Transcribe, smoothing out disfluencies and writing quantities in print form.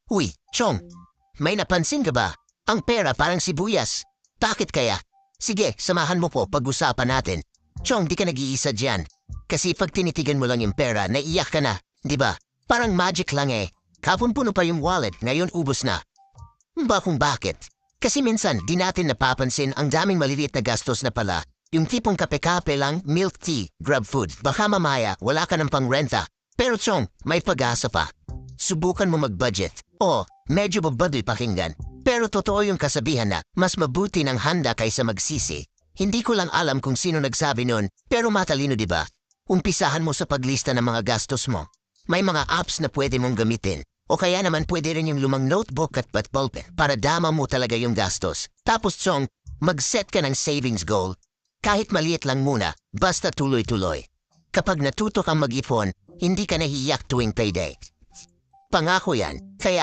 Uy, Chong, may napansin ka ba? Ang pera parang sibuyas. Bakit kaya? Sige, samahan mo po pag-usapan natin. Chong, di ka nag-iisa dyan. Kasi pag tinitigan mo lang yung pera, naiyak ka na, di ba? Parang magic lang eh. Kapon puno pa yung wallet, ngayon ubos na. Ba kung bakit? Kasi minsan di natin napapansin ang daming maliliit na gastos na pala. Yung tipong kape-kape lang, milk tea, grab food. Baka mamaya wala ka ng pangrenta. Pero Chong, may pag-asa pa. Subukan mo mag-budget. O, medyo babadoy pakinggan. Pero totoo yung kasabihan na mas mabuti ng handa kaysa magsisi. Hindi ko lang alam kung sino nagsabi nun, pero matalino di ba? Umpisahan mo sa paglista ng mga gastos mo. May mga apps na pwede mong gamitin. O kaya naman pwede rin yung lumang notebook at ballpen para dama mo talaga yung gastos. Tapos Chong, mag-set ka ng savings goal. Kahit maliit lang muna, basta tuloy-tuloy. Kapag natuto kang mag-ipon, hindi ka nahiyak tuwing payday. Pangako yan, kaya